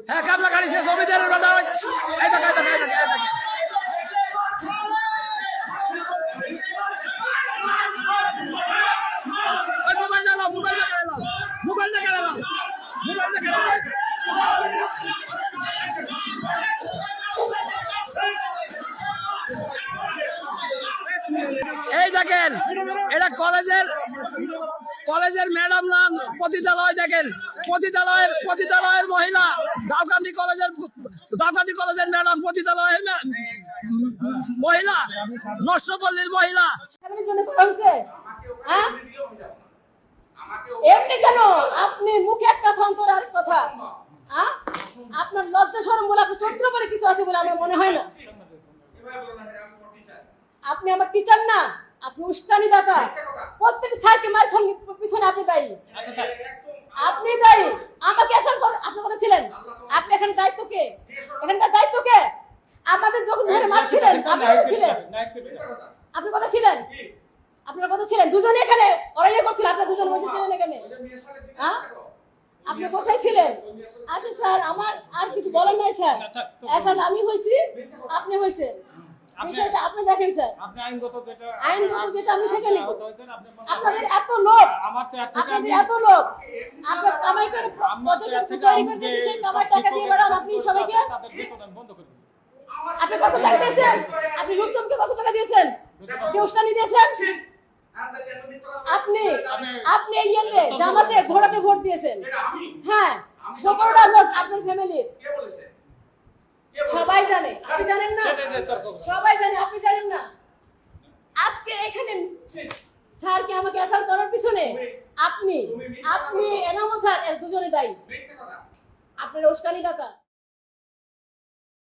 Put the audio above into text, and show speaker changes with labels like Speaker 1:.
Speaker 1: হ্যাঁ কামলা গাড়ি সে জমিদারের বেলা এই দেখা দেখা দেখা মোবাইল লাগাও মোবাইল লাগাও মোবাইল লাগাও মোবাইল লাগাও এই দেখেন এটা কলেজের ম্যাডাম নাম পতিতালয় দেখেন পতিতালয়ের মহিলা দাউকান্দি কলেজের ম্যাডাম পতিতালয়ের মহিলা নষ্টপল্লীর মহিলা
Speaker 2: এমনি কেন আপনি মুখে একটা থন্তর আর কথা আপনার লজ্জা শরম বলে আপনার চরিত্র বলে কিছু আছে বলে আমার মনে হয় না। আপনি আমার টিচার না, আপনি উস্কানি দাতা। প্রত্যেক স্যারকে মার খান পিছনে আপনি দায়ী। আপনি দায়ী। আমাকে এসব আপনি কথা ছিলেন। আপনি এখানে দায়িত্ব কে? এখানকার দায়িত্ব কে? আমাদের যখন ধরে মারছিলেন আপনি কথা ছিলেন। আপনি কথা ছিলেন। আপনার কথা ছিলেন। দুজনে এখানে অরাইয়া করছিল। আপনারা দুজন বসে ছিলেন এখানে। হ্যাঁ? আপনি কোথায় ছিলেন? আচ্ছা স্যার আমার আর কিছু বলেন নাই স্যার। স্যার আমি হইছি, আপনি হইছেন। বিষয়টা আপনি দেখেন স্যার।
Speaker 3: আপনি আইনগত
Speaker 2: যেটা আমি সেটা লিখব। আপনাদের এত লোক, আপনাদের এত লোক, আপনার কামাই করে পদক তৈরি করতেছে, সেই কামাই টাকা দিয়ে বেড়ান আপনি সবাইকে। আপনি কত টাকা দিয়েছেন? আপনি রুস্তমকে কত টাকা দিয়েছেন? কে উস্কানি দিয়েছেন? আপনি ইয়েতে জামাতে ঘোড়াতে ভোট দিয়েছেন। হ্যাঁ ১৭টা লোক আপনার ফ্যামিলির। সবাই জানে, আপনি জানেন না? সবাই জানে, আপনি জানেন না? আজকে এখানে স্যারকে আমাকে অ্যাসাল্ট করার পিছনে আপনি এনামুল স্যার দুজনে দায়ী। আপনার উস্কানি দাতা।